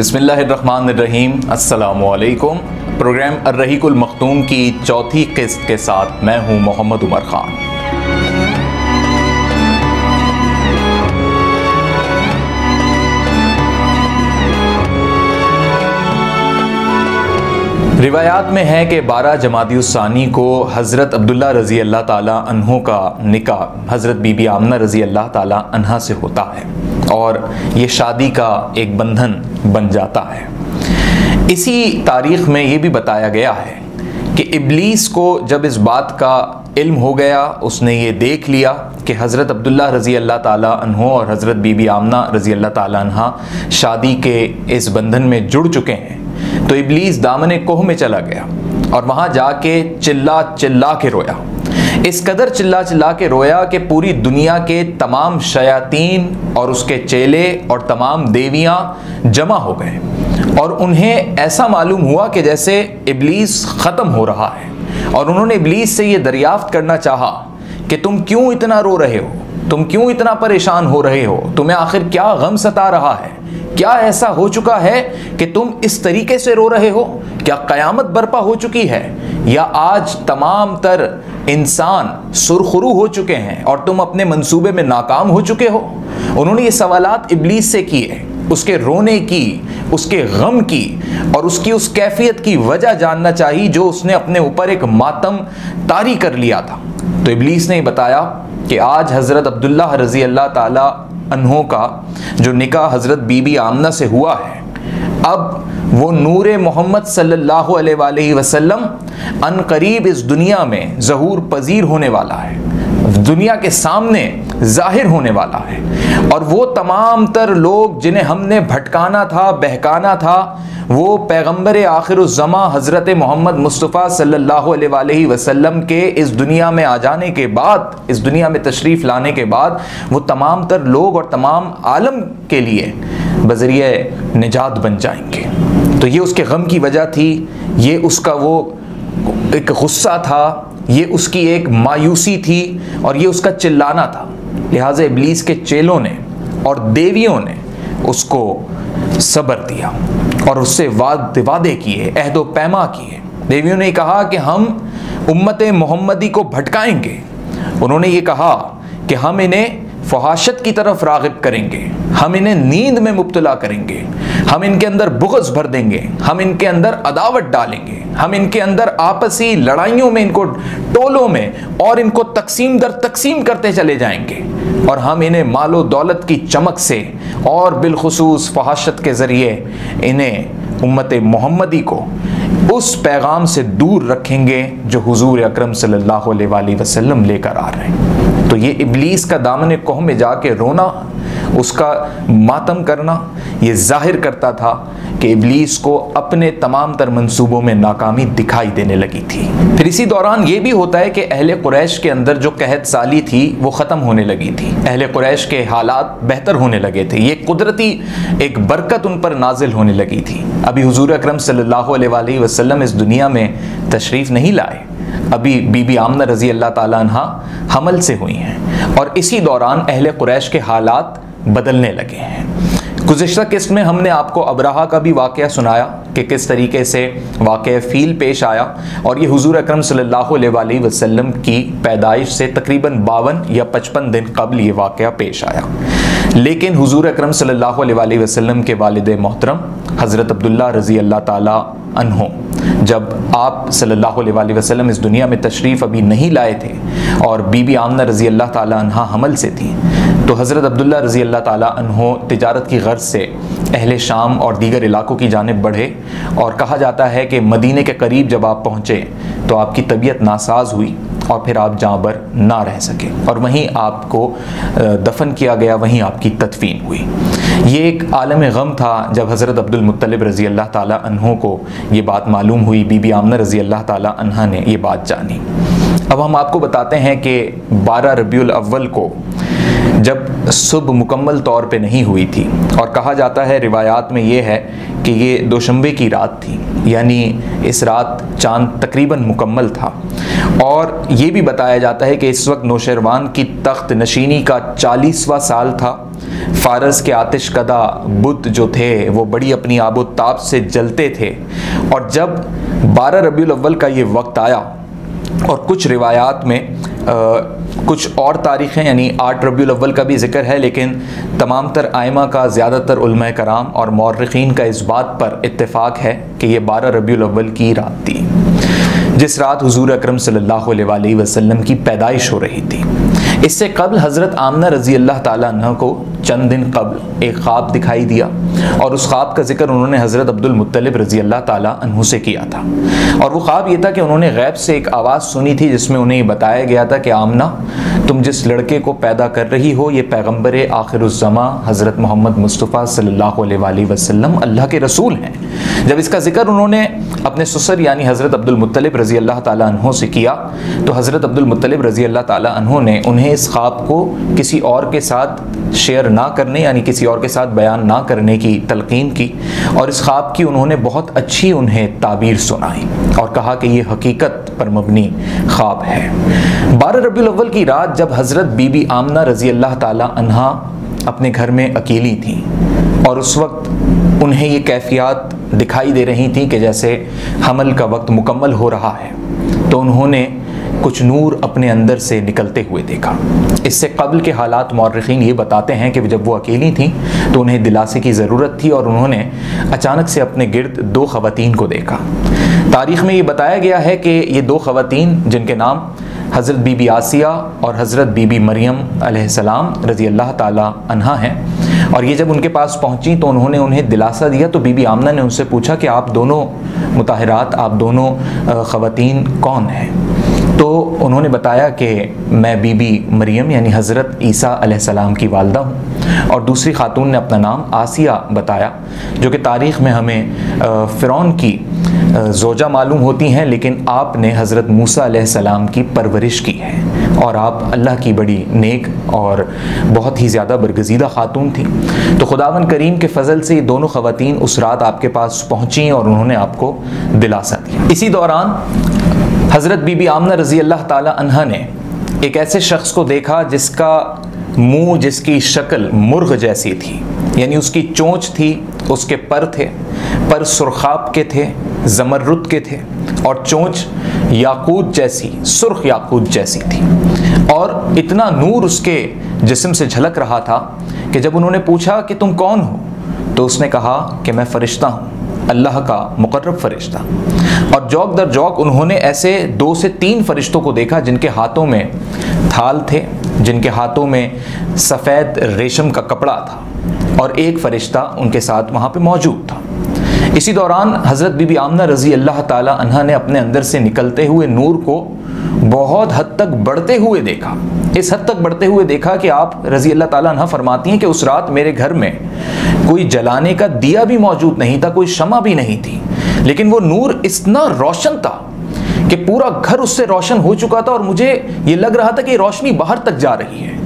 बिस्मिल्लाहिर्रहमानिर्रहीम, अस्सलामुअलैकुम। Programme अर्रहीकुल Maktoum की चौथी किस्त के साथ मैं हूँ मोहम्मद उमर ख़ान। रिवायात में है कि 12 जमादी-उस-सानी को हज़रत अब्दुल्ला रज़ी अल्लाह ताला अन्हो का निकाह हज़रत बीबी आमना रज़ी अल्लाह ताला अन्हा से होता है और ये शादी का एक बंधन बन जाता है। इसी तारीख़ में ये भी बताया गया है कि इब्लीस को जब इस बात का इल्म हो गया, उसने ये देख लिया कि हज़रत अब्दुल्ला रज़ी अल्लाह ताला अन्हो और हज़रत बीबी आमना रज़ी अल्लाह ताला अन्हा शादी के इस बंधन में जुड़ चुके हैं, तो इब्लीस दामने कोह में चला गया और वहाँ जाके चिल्ला चिल्ला के रोया। इस कदर चिल्ला चिल्ला के रोया कि पूरी दुनिया के तमाम शयातीन और उसके चेले और तमाम देवियाँ जमा हो गए और उन्हें ऐसा मालूम हुआ कि जैसे इब्लीस ख़त्म हो रहा है। और उन्होंने इब्लीस से ये दरियाफ्त करना चाहा कि तुम क्यों इतना रो रहे हो, तुम क्यों इतना परेशान हो रहे हो, तुम्हें आखिर क्या गम सता रहा है, क्या ऐसा हो चुका है कि तुम इस तरीके से रो रहे हो? क्या क़यामत बर्पा हो चुकी है या आज तमाम तर इंसान सुरखरू हो चुके हैं और तुम अपने मंसूबे में नाकाम हो चुके हो? उन्होंने ये सवालात इब्लीस से किए, उसके रोने की, उसके गम की और उसकी उस कैफियत की वजह जानना चाहिए जो उसने अपने ऊपर एक मातम तारी कर लिया था। तो इब्लीस ने बताया कि आज हज़रत अब्दुल्ला रज़ी अल्लाह ताला अन्हो का जो निकाह हज़रत बीबी आमना से हुआ है, अब वो नूरे मोहम्मद सल्लल्लाहु अलैहि वसल्लम अनकरीब इस दुनिया में ज़हूर पजीर होने वाला है, दुनिया के सामने जाहिर होने वाला है। और वो तमाम तर लोग जिन्हें हमने भटकाना था, बहकाना था, वो पैगम्बर आखिरुज़्ज़मा हज़रत मोहम्मद मुस्तफ़ा सल्लल्लाहु अलैहि वसल्लम के इस दुनिया में आ जाने के बाद, इस दुनिया में तशरीफ़ लाने के बाद वो तमाम तर लोग और तमाम आलम के लिए बज़रिए निजात बन जाएंगे। तो ये उसके गम की वजह थी, ये उसका वो एक गुस्सा था, ये उसकी एक मायूसी थी और ये उसका चिल्लाना था। लिहाजा इब्लीस के चेलों ने और देवियों ने उसको सब्र दिया और उससे वादे किए, अहदो पैमा किए। देवियों ने कहा कि हम उम्मत मोहम्मदी को भटकाएंगे। उन्होंने ये कहा कि हम इन्हें फहाशत की तरफ राग़िब करेंगे, हम इन्हें नींद में मुब्तला करेंगे, हम इनके अंदर बुग़्ज़ भर देंगे, हम इनके अंदर अदावत डालेंगे, हम इनके अंदर आपसी लड़ाइयों में, इनको टोलों में और इनको तकसीम दर तकसीम करते चले जाएंगे और हम इन्हें मालो दौलत की चमक से और बिलखुसूस फहाशत के ज़रिए इन्हें उम्मत मोहम्मदी को उस पैगाम से दूर रखेंगे जो हुजूर अकरम सल्लल्लाहु अलैहि वसल्लम लेकर आ रहे हैं। तो ये इब्लीस का दामन कोह में जाके रोना, उसका मातम करना, ये जाहिर करता था कि इब्लीस को अपने तमाम तर मंसूबों में नाकामी दिखाई देने लगी थी। फिर इसी दौरान ये भी होता है कि अहले कुरैश के अंदर जो कहत साली थी वो ख़त्म होने लगी थी, अहले कुरैश के हालात बेहतर होने लगे थे, ये कुदरती एक बरकत उन पर नाजिल होने लगी थी। अभी हुजूर अकरम सल्लल्लाहु अलैहि वसल्लम इस दुनिया में तशरीफ़ नहीं लाए, अभी बीबी आमना रज़ी अल्लाह ताला अन्हा हमल से हुई हैं और इसी दौरान अहले कुरैश के हालात बदलने लगे हैं। गुज़िश्ता किस्त में हमने आपको अबरहा का भी वाक़या सुनाया कि किस तरीके से वाक़या फ़ील पेश आया और ये हुजूर अकरम सल्लल्लाहु अलैहि वसल्लम की पैदाइश से तकरीबन 52 या 55 दिन कबल ये वाक़या पेश आया। लेकिन हुजूर अकरम सल्लल्लाहु अलैहि वसल्लम के वालिद मोहतरम हज़रत अब्दुल्ला रज़ी अल्लाह ताला अन्हो जब आप सल्लल्लाहु अलैहि वसल्लम इस दुनिया में तशरीफ़ अभी नहीं लाए थे और बीबी आमना रज़ी अल्लाह ताला अन्हा हमल से थी, तो हज़रत अब्दुल्ला रज़ी अल्लाह ताला अन्हो तिजारत की गर्ज़ से अहले शाम और दीगर इलाकों की जानिब बढ़े और कहा जाता है कि मदीने के करीब जब आप पहुँचे तो आपकी तबीयत नासाज हुई और फिर आप जाँबर ना रह सके और वहीं आपको दफन किया गया, वहीं आपकी तदफीन हुई। ये एक आलम गम था जब हज़रत अब्दुल मुत्तलिब रज़ी अल्लाह ताला अन्हो को ये बात मालूम हुई, बीबी आमना रज़ी अल्लाह ताला अन्हा ने ये बात जानी। अब हम आपको बताते हैं कि 12 रबीउल अव्वल को जब सुबह मुकम्मल तौर पे नहीं हुई थी और कहा जाता है, रिवायात में ये है कि ये दोशंबे की रात थी, यानी इस रात चांद तकरीबन मुकम्मल था। और ये भी बताया जाता है कि इस वक्त नौशेरवान की तख्त नशीनी का 40वां साल था। फ़ारस के आतिशकदा बुत जो थे वो बड़ी अपनी आबो ताब से जलते थे। और जब 12 रबीउल अव्वल का ये वक्त आया, और कुछ रिवायात में कुछ और तारीख़ें यानी 8 रबीउल अव्वल का भी ज़िक्र है, लेकिन तमाम तर आइमा का ज़्यादातर उलमा कराम और मौर्रिखीन का इस बात पर इत्तेफाक है कि ये 12 रबीउल अव्वल की रात थी, जिस रात हुजूर अकरम सल्लल्लाहु अलैहि वसल्लम की पैदाइश हो रही थी। इससे कबल हज़रत आमना रज़ी अल्लाह ताला अन्हा को चंद दिन कबल एक ख्वाब दिखाई दिया, और उस ख्वाब का जिक्र उन्होंने हज़रत अब्दुल मुत्तलिब रज़ी अल्लाह ताला अन्हु से किया था। और वो ख्वाब ये था कि उन्होंने गैब से एक आवाज़ सुनी थी जिसमें उन्हें ये बताया गया था कि आमना, तुम जिस लड़के को पैदा कर रही हो ये पैगम्बर आखिरुज़्ज़मा हज़रत मोहम्मद मुस्तफ़ा सल्लल्लाहु अलैहि वसल्लम अल्लाह के रसूल हैं। जब इसका जिक्र उन्होंने अपने ससुर यानी हज़रत अब्दुल मुत्तलिब रज़ी अल्लाह ताला अन्हु से किया, तो हज़रत अब्दुल मुत्तलिब रज़ी अल्लाह ताला अन्हु ने उन्हें इस ख्वाब को किसी और के साथ शेयर ना करने यानी किसी और के साथ बयान ना करने की तलकीन की, और इस ख्वाब की उन्होंने बहुत अच्छी उन्हें ताबीर सुनाई और कहा कि ये हकीकत पर मबनी ख्वाब है। 12 रबीउल अव्वल की रात जब हज़रत बीबी आमना रज़ी अल्लाह ताला अन्हा अपने घर में अकेली थी, और उस वक्त उन्हें ये कैफियत दिखाई दे रही थी कि जैसे हमल का वक्त मुकम्मल हो रहा है, तो उन्होंने कुछ नूर अपने अंदर से निकलते हुए देखा। इससे कबल के हालात मौर्रिखीन ये बताते हैं कि जब वो अकेली थीं तो उन्हें दिलासे की ज़रूरत थी, और उन्होंने अचानक से अपने गिर्द 2 ख़वातीन को देखा। तारीख़ में ये बताया गया है कि ये 2 ख़वातीन, जिनके नाम हज़रत बीबी आसिया और हज़रत बीबी मरियम अलैहिस्सलाम रज़ी अल्लाह ताला अन्हा हैं, और ये जब उनके पास पहुँची तो उन्होंने उन्हें दिलासा दिया। तो बीबी आमना ने उनसे पूछा कि आप दोनों मुताहिरात, आप दोनों ख़वातीन कौन हैं? तो उन्होंने बताया कि मैं बीबी मरियम यानी हज़रत ईसा अलैहिस्सलाम की वालदा हूँ, और दूसरी खातून ने अपना नाम आसिया बताया, जो कि तारीख़ में हमें फ़िरौन की ज़ोजा मालूम होती हैं, लेकिन आपने हज़रत मूसा अलैहिस्सलाम की परवरिश की है, और आप अल्लाह की बड़ी नेक और बहुत ही ज़्यादा बरगज़ीदा खातून थी। तो खुदावंद करीम के फ़ज़ल से ये दोनों ख़वातीन उस रात आपके पास पहुँची और उन्होंने आपको दिलासा दिया। इसी दौरान हज़रत बीबी आमना रज़ी अल्लाह ताला अन्हा ने एक ऐसे शख्स को देखा जिसका मुंह, जिसकी शक्ल मुर्ग जैसी थी, यानी उसकी चोंच थी, उसके पर थे, पर सुरखाब के थे, ज़मर्रुद के थे, और चोंच याकूत जैसी, सुर्ख याकूत जैसी थी, और इतना नूर उसके जिस्म से झलक रहा था कि जब उन्होंने पूछा कि तुम कौन हो, तो उसने कहा कि मैं फ़रिश्ता हूँ, अल्लाह का मुकर्रब फ़रिश्ता। और जौक दर जौक उन्होंने ऐसे 2 से 3 फ़रिश्तों को देखा जिनके हाथों में थाल थे, जिनके हाथों में सफ़ेद रेशम का कपड़ा था, और एक फ़रिश्ता उनके साथ वहाँ पे मौजूद था। इसी दौरान हज़रत बीबी आमना रज़ी अल्लाह ताला अन्हा ने अपने अंदर से निकलते हुए नूर को बहुत हद तक बढ़ते हुए देखा। इस हद तक बढ़ते हुए देखा कि आप रज़ी अल्लाह ताला अन्हा फरमाती हैं कि उस रात मेरे घर में कोई जलाने का दिया भी मौजूद नहीं था, कोई शमा भी नहीं थी, लेकिन वो नूर इतना रोशन था कि पूरा घर उससे रोशन हो चुका था, और मुझे ये लग रहा था कि रोशनी बाहर तक जा रही है।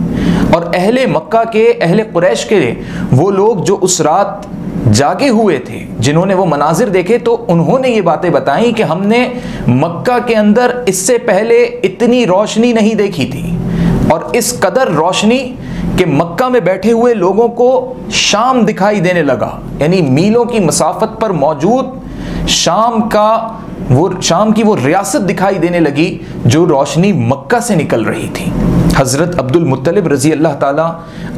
और अहले मक्का के, अहले कुरैश के वो लोग जो उस रात जागे हुए थे, जिन्होंने वो मनाजिर देखे, तो उन्होंने ये बातें बताई कि हमने मक्का के अंदर इससे पहले इतनी रोशनी नहीं देखी थी, और इस कदर रोशनी कि मक्का में बैठे हुए लोगों को शाम दिखाई देने लगा, यानी मीलों की मसाफत पर मौजूद शाम की वो रियासत दिखाई देने लगी जो रोशनी मक्का से निकल रही थी। हज़रत अब्दुल मुत्तलिब रज़ी अल्लाह ताला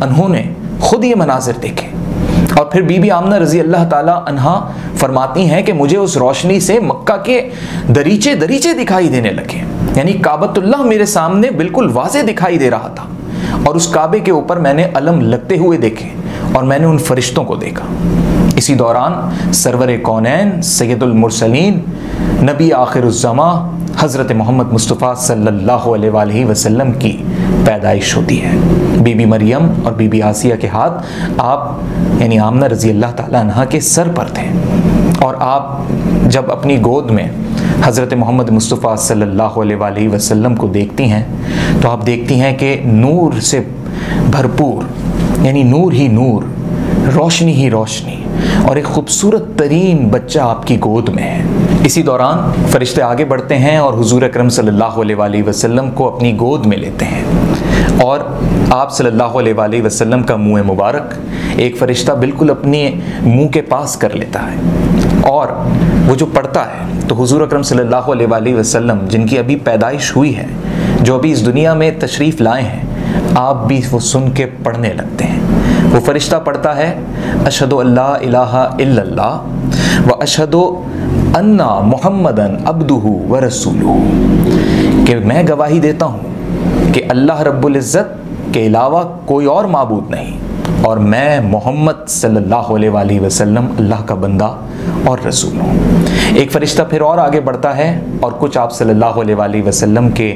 अन्हु ने खुद ये मनाजिर देखे, और फिर बीबी आमना रज़ी अल्लाह ताला अन्हा फरमाती हैं कि मुझे उस रोशनी से मक्का के दरीचे दरीचे दिखाई देने लगे, यानी काबतुल्लाह मेरे सामने बिल्कुल वाज़े दिखाई दे रहा था, और उस काबे के ऊपर मैंने अलम लगते हुए देखे, और मैंने उन फरिश्तों को देखा। इसी दौरान सरवर कौनैन सैयदुल मुरसलीन नबी आखिरुज़्ज़मा हज़रत मोहम्मद मुस्तफ़ा सल्लल्लाहु अलैहि वसल्लम की पैदाइश होती है। बीबी मरियम और बीबी आसिया के हाथ आप यानी आमना रज़ी अल्लाह ताला अन्हा के सर पर थे, और आप जब अपनी गोद में हज़रत मोहम्मद मुस्तफ़ा सल्लल्लाहु अलैहि वसल्लम को देखती हैं तो आप देखती हैं कि नूर से भरपूर, यानी नूर ही नूर रोशनी ही रोशनी और एक खूबसूरत तरीन बच्चा आपकी गोद में है। इसी दौरान फरिश्ते आगे बढ़ते हैं और हुजूर अकरम सल्लल्लाहु अलैहि वसल्लम को अपनी गोद में लेते हैं और आप सल्लल्लाहु अलैहि वसल्लम का मुंह मुबारक एक फरिश्ता बिल्कुल अपने मुंह के पास कर लेता है और वो जो पढ़ता है तो हुजूर अकरम सल्लल्लाहु अलैहि वसल्लम जिनकी अभी पैदाइश हुई है, जो अभी इस दुनिया में तशरीफ़ लाए हैं, आप भी वो सुन के पढ़ने लगते हैं। वो फरिश्ता पढ़ता है अशहदु अल्ला इलाहा इल्लल्लाह व अशहदु अन्ना मुहम्मदन अब्दुहु व रसूलुहु, कि मैं गवाही देता हूँ कि अल्लाह रब्बुल इज़्ज़त के अलावा कोई और माबूद नहीं और मैं मोहम्मद सल्लल्लाहु अलैहि वसल्लम अल्लाह का बंदा और रसूल हूँ। एक फरिश्ता फिर और आगे बढ़ता है और कुछ आप सल्लल्लाहु अलैहि वसल्लम के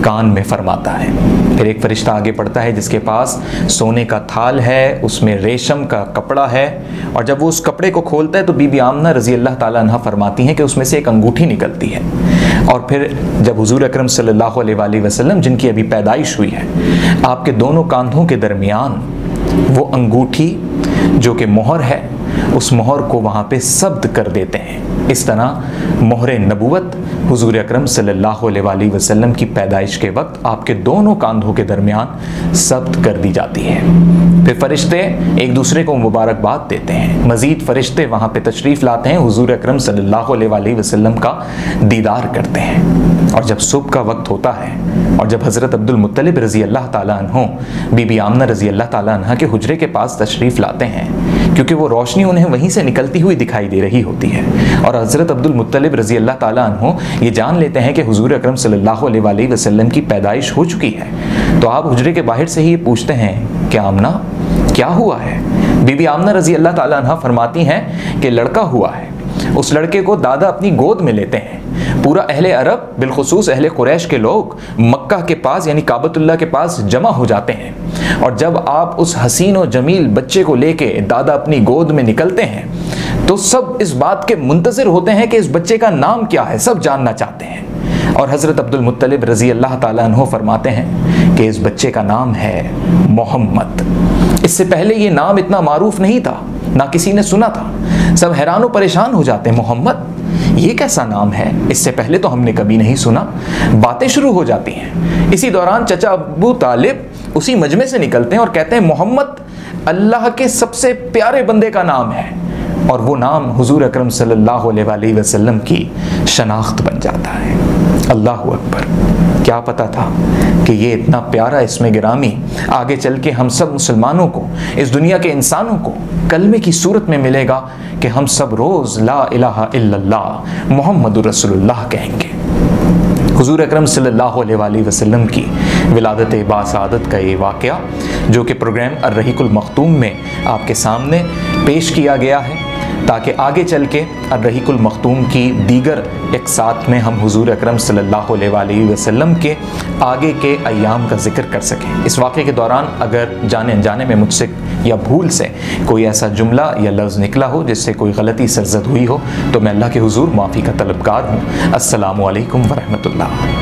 कान में फरमाता है। फिर एक फरिश्ता आगे बढ़ता है जिसके पास सोने का थाल है, उसमें रेशम का कपड़ा है और जब वो उस कपड़े को खोलता है तो बीबी आमना रज़ी अल्लाह ताला अन्हा फरमाती हैं कि उसमें से एक अंगूठी निकलती है। और फिर जब हुजूर अकरम सल्लल्लाहु अलैहि वसल्लम जिनकी अभी पैदाइश हुई है, आपके दोनों कांधों के दरमियान वो अंगूठी जो कि मोहर है, उस मोहर को वहाँ पे सब्त कर देते हैं। इस तरह मोहर नबूवत हुजूर अकरम सल्लल्लाहु अलैहि वसल्लम की पैदाइश के वक्त आपके दोनों कांधों के दरमियान सब्त कर दी जाती है। फिर फरिश्ते एक दूसरे को मुबारकबाद देते हैं। मज़ीद फरिश्ते वहाँ पे तशरीफ़ लाते हैं, हुजूर अकरम सल्लल्लाहु अलैहि वसल्लम का दीदार करते हैं। और जब सुबह का वक्त होता है और जब हज़रत अब्दुल मुत्तलिब रज़ी अल्लाह ताला अन्हो बीबी आमना रज़ी अल्लाह ताला अन्हा के हुजरे के पास तशरीफ़ लाते हैं, क्योंकि वो रोशनी उन्हें वहीं से निकलती हुई दिखाई दे रही होती है और हज़रत अब्दुल मुत्तलिब रज़ी अल्लाह ताला अन्हो ये जान लेते हैं कि हुजूर अकरम सल्लल्लाहु अलैहि वसल्लम की पैदाइश हो चुकी है। तो आप हुजरे के बाहर से ही पूछते हैं कि आमना क्या हुआ है? बीबी आमना रज़ी अल्लाह ताला अन्हा फरमाती हैं कि लड़का हुआ है। उस लड़के को दादा अपनी गोद में लेते हैं। पूरा अहले अरब बिलखुसूस अहले कुरैश के लोग मक्का के पास यानी काबतुल्लाह के पास जमा हो जाते हैं और जब आप उस हसीन और जमील बच्चे को लेके दादा अपनी गोद में निकलते हैं तो सब इस बात के मुंतज़िर होते हैं कि इस बच्चे का नाम क्या है, सब जानना चाहते हैं। और हज़रत अब्दुल मुत्तलिब रज़ी अल्लाह ताला अन्हो फरमाते हैं कि इस बच्चे का नाम है मोहम्मद। इससे पहले ये नाम इतना मारूफ नहीं था, ना किसी ने सुना था। सब हैरान और परेशान हो जाते हैं, मोहम्मद ये कैसा नाम है, इससे पहले तो हमने कभी नहीं सुना। बातें शुरू हो जाती हैं। इसी दौरान चचा अबू तालिब उसी मजमे से निकलते हैं और कहते हैं मोहम्मद अल्लाह के सबसे प्यारे बंदे का नाम है और वो नाम हुजूर अकरम सल्लल्लाहु अलैहि वसल्लम की शनाख्त बन जाता है। अल्लाह अकबर, क्या पता था कि ये इतना प्यारा इसमें गिरामी आगे चल के हम सब मुसलमानों को, इस दुनिया के इंसानों को कलमे की सूरत में मिलेगा कि हम सब रोज़ ला इलाहा इल्लल्लाह मुहम्मदुर रसूलुल्लाह कहेंगे। हुजूर अकरम सल्लल्लाहु अलैहि वसल्लम की विलादत बासादत का ये वाक़या जो कि प्रोग्राम अर्रहीकुल मख्तूम में आपके सामने पेश किया गया है, ताकि आगे चल के अर्रहीकुल मख्तूम की दीगर एक साथ में हम हुजूर अकरम सल्लल्लाहु अलैहि वसल्लम के आगे के अय्याम का जिक्र कर सकें। इस वाक़े के दौरान अगर जाने अनजाने में मुझसे या भूल से कोई ऐसा जुमला या लफ्ज़ निकला हो जिससे कोई गलती सरज़द हुई हो तो मैं अल्लाह के हुजूर माफ़ी का तलबगार हूँ। अस्सलामु अलैकुम व रहमतुल्लाह।